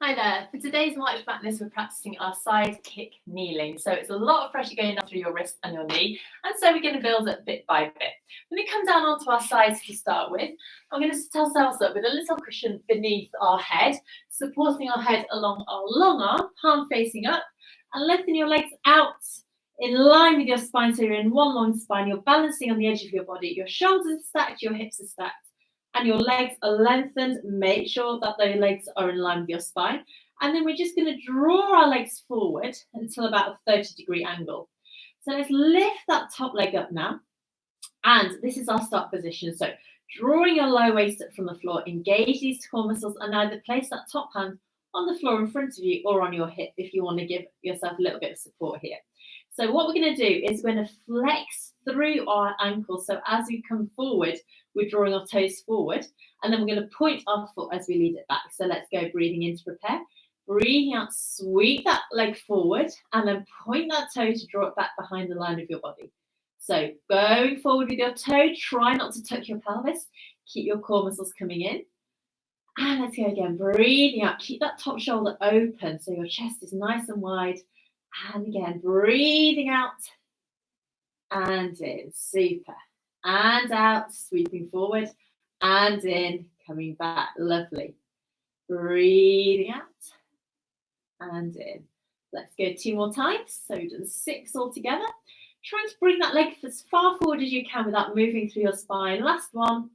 Hi there. For today's March Matness, we're practicing our side kick kneeling. So it's a lot of pressure going down through your wrist and your knee. And so we're going to build it bit by bit. When we come down onto our sides to start with, I'm going to sit ourselves up with a little cushion beneath our head, supporting our head along our long arm, palm facing up, and lifting your legs out in line with your spine. So you're in one long spine. You're balancing on the edge of your body. Your shoulders are stacked, your hips are stacked, and your legs are lengthened. Make sure that those legs are in line with your spine. And then we're just going to draw our legs forward until about a 30-degree angle. So let's lift that top leg up now. And this is our start position. So drawing your low waist up from the floor, engage these core muscles and either place that top hand on the floor in front of you or on your hip if you want to give yourself a little bit of support here. So what we're going to do is we're going to flex through our ankles. So as we come forward, we're drawing our toes forward, and then we're going to point our foot as we lead it back. So let's go, breathing in to prepare. Breathing out, sweep that leg forward, and then point that toe to draw it back behind the line of your body. So going forward with your toe, try not to tuck your pelvis. Keep your core muscles coming in. And let's go again, breathing out. Keep that top shoulder open so your chest is nice and wide. And again, breathing out and in, super. And out, sweeping forward and in, coming back, lovely. Breathing out and in. Let's go 2 more times. So we've done 6 altogether. Trying to bring that leg as far forward as you can without moving through your spine. Last one.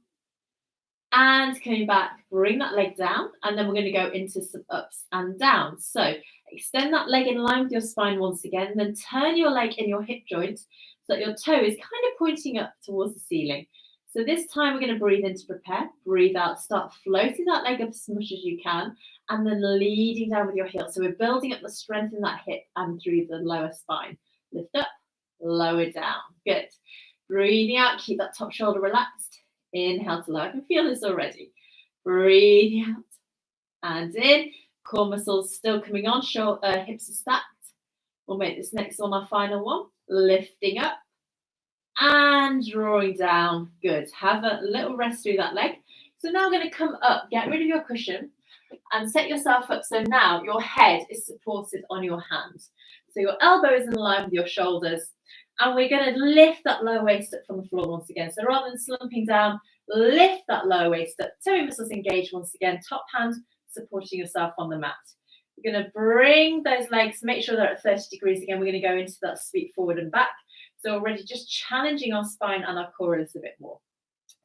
And coming back, bring that leg down, and then we're going to go into some ups and downs. So extend that leg in line with your spine once again, and then turn your leg in your hip joint so that your toe is kind of pointing up towards the ceiling. So this time we're going to breathe in to prepare, breathe out, start floating that leg up as much as you can, and then leading down with your heel. So we're building up the strength in that hip and through the lower spine. Lift up, lower down, good. Breathing out, keep that top shoulder relaxed. Inhale to lower. I can feel this already. Breathe out and in. Core muscles still coming on. Hips are stacked. We'll make this next one our final one. Lifting up and drawing down. Good. Have a little rest through that leg. So now I'm going to come up. Get rid of your cushion and set yourself up. So now your head is supported on your hands. So your elbow is in line with your shoulders. And we're going to lift that lower waist up from the floor once again. So rather than slumping down, lift that lower waist up. Toe muscles engaged once again. Top hand supporting yourself on the mat. We're going to bring those legs, make sure they're at 30 degrees again. We're going to go into that sweep forward and back. So already just challenging our spine and our core a little bit more.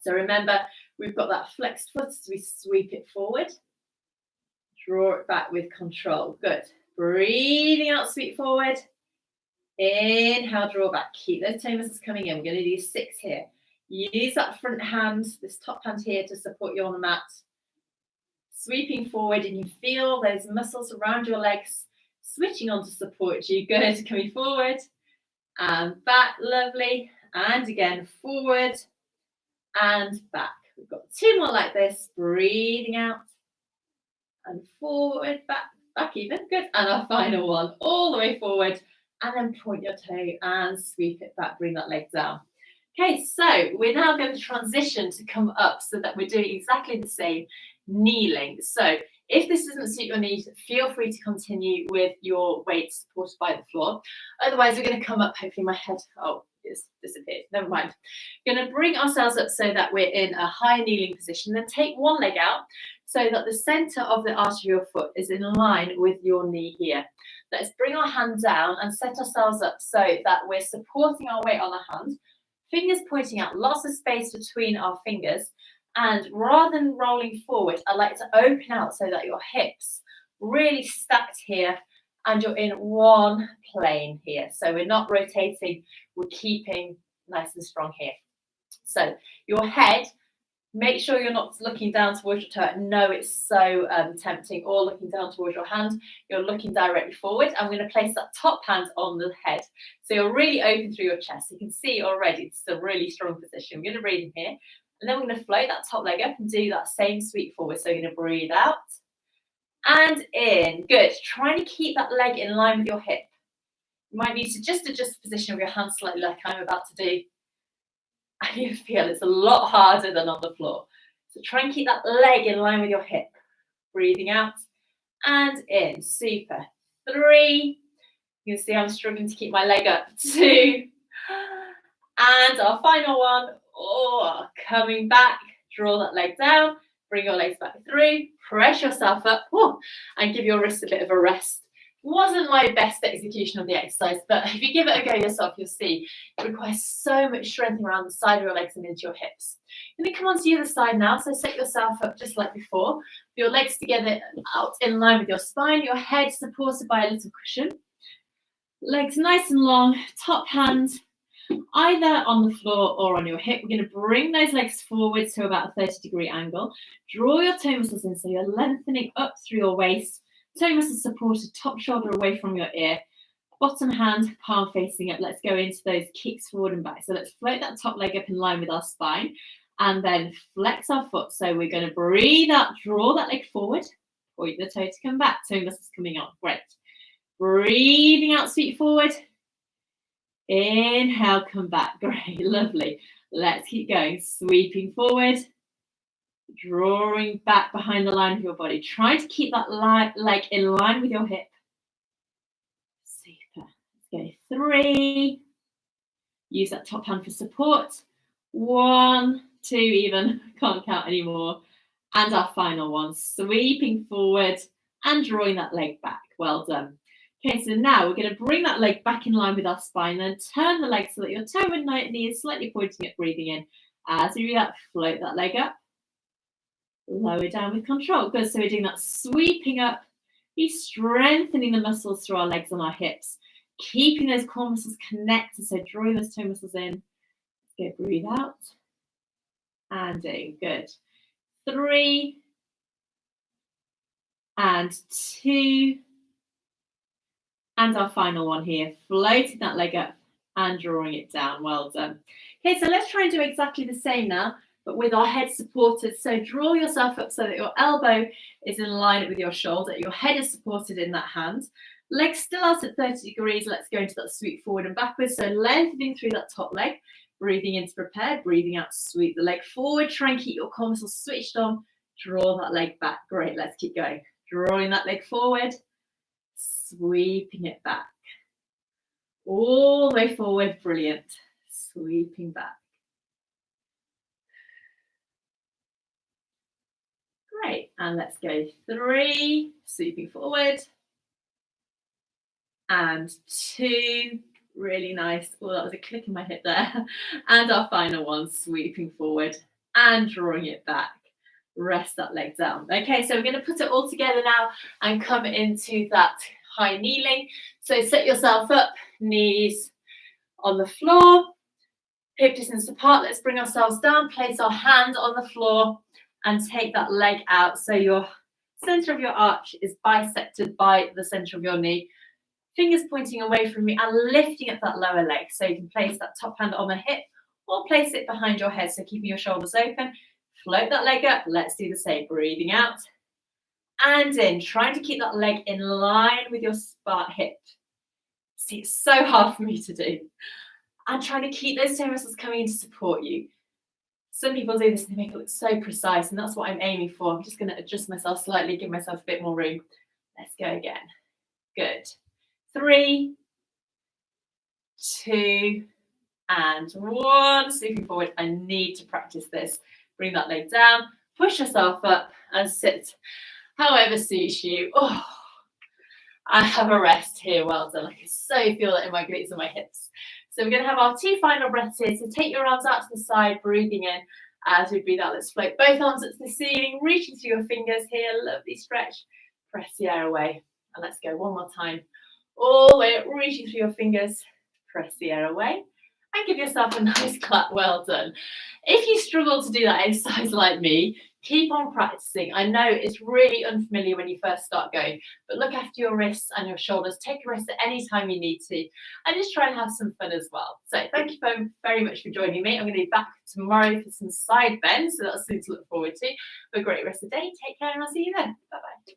So remember, we've got that flexed foot as we sweep it forward. Draw it back with control. Good. Breathing out, sweep forward. Inhale, draw back. Keep those toe muscles coming in. We're going to do 6 here. Use that front hand, this top hand here, to support you on the mat. Sweeping forward, and you feel those muscles around your legs switching on to support you. Good. Coming forward and back. Lovely. And again, forward and back. We've got 2 more like this. Breathing out and forward, back even. Good. And our final one, all the way forward. And then point your toe and sweep it back, bring that leg down. Okay, so we're now going to transition to come up so that we're doing exactly the same kneeling. So if this doesn't suit your needs, feel free to continue with your weight supported by the floor. Otherwise, we're going to come up, hopefully my head, it's disappeared, never mind. We're going to bring ourselves up so that we're in a high kneeling position, then take one leg out so that the center of the arch of your foot is in line with your knee here. Let's bring our hand down and set ourselves up so that we're supporting our weight on the hand, fingers pointing out, lots of space between our fingers. And rather than rolling forward, I like to open out so that your hips really stacked here and you're in one plane here. So we're not rotating, we're keeping nice and strong here. So your head, make sure you're not looking down towards your toe. No, it's so tempting, or looking down towards your hand. You're looking directly forward. I'm going to place that top hand on the head. So you're really open through your chest. You can see already it's a really strong position. We're going to breathe in here. And then we're going to float that top leg up and do that same sweep forward. So you're going to breathe out and in. Good. Trying to keep that leg in line with your hip. You might need to just adjust the position of your hand slightly like I'm about to do. And you feel it's a lot harder than on the floor. So try and keep that leg in line with your hip. Breathing out and in. Super. 3. You can see I'm struggling to keep my leg up. 2. And our final one. Oh, coming back. Draw that leg down. Bring your legs back through. Press yourself up. And give your wrists a bit of a rest. Wasn't my best execution of the exercise, but if you give it a go yourself, you'll see it requires so much strength around the side of your legs and into your hips. You're going to come onto the other side now, so set yourself up just like before. Your legs together out in line with your spine, your head supported by a little cushion. Legs nice and long, top hand either on the floor or on your hip. We're going to bring those legs forward to about a 30-degree angle. Draw your toe muscles in, so you're lengthening up through your waist. Toe muscles supported, top shoulder away from your ear. Bottom hand, palm facing up. Let's go into those kicks forward and back. So let's float that top leg up in line with our spine and then flex our foot. So we're going to breathe out, draw that leg forward, point the toe to come back. Toe muscles coming on. Great. Breathing out, sweep forward. Inhale, come back. Great, lovely. Let's keep going. Sweeping forward. Drawing back behind the line of your body. Try to keep that leg in line with your hip. Super. Let's go. 3. Use that top hand for support. 1, 2 even. Can't count anymore. And our final one. Sweeping forward and drawing that leg back. Well done. Okay, so now we're going to bring that leg back in line with our spine, then turn the leg so that your toe and knee is slightly pointing up, breathing in. As we do that, float that leg up. Lower down with control. Good. So we're doing that sweeping up. Be strengthening the muscles through our legs and our hips. Keeping those core muscles connected. So drawing those toe muscles in. Good. Breathe out. And in. Good. 3. And 2. And our final one here. Floating that leg up and drawing it down. Well done. Okay, so let's try and do exactly the same now, but with our head supported. So draw yourself up so that your elbow is in line with your shoulder. Your head is supported in that hand. Legs still out at 30 degrees. Let's go into that sweep forward and backwards. So lengthening through that top leg. Breathing in to prepare. Breathing out, sweep the leg forward. Try and keep your core muscles switched on. Draw that leg back. Great, let's keep going. Drawing that leg forward. Sweeping it back. All the way forward. Brilliant. Sweeping back. Great. And let's go 3. Sweeping forward. And 2. Really nice. Oh, that was a click in my hip there. And our final one. Sweeping forward and drawing it back. Rest that leg down. Okay, so we're going to put it all together now and come into that high kneeling. So set yourself up, knees on the floor, hip distance apart. Let's bring ourselves down, place our hand on the floor and take that leg out. So your center of your arch is bisected by the center of your knee. Fingers pointing away from me and lifting up that lower leg. So you can place that top hand on the hip or place it behind your head. So keeping your shoulders open. Float that leg up. Let's do the same. Breathing out and in. Trying to keep that leg in line with your hip. See, it's so hard for me to do. And trying to keep those toe muscles coming in to support you. Some people do this and they make it look so precise, and that's what I'm aiming for. I'm just going to adjust myself slightly, give myself a bit more room. Let's go again. Good. 3, 2, and 1. Sweeping forward. I need to practice this. Bring that leg down, push yourself up and sit however suits you. Oh, I have a rest here. Well done. I can so feel it in my glutes and my hips. So we're going to have our 2 final breaths here. So take your arms out to the side, breathing in. As we breathe out, let's float both arms up to the ceiling, reaching through your fingers here. Lovely stretch. Press the air away. And let's go one more time. All the way up, reaching through your fingers. Press the air away. And give yourself a nice clap. Well done. If you struggle to do that exercise like me, keep on practicing. I know it's really unfamiliar when you first start going, but look after your wrists and your shoulders. Take a rest at any time you need to, and just try and have some fun as well. So thank you very much for joining me. I'm going to be back tomorrow for some side bends, so that's something to look forward to. Have a great rest of the day. Take care, and I'll see you then. Bye-bye.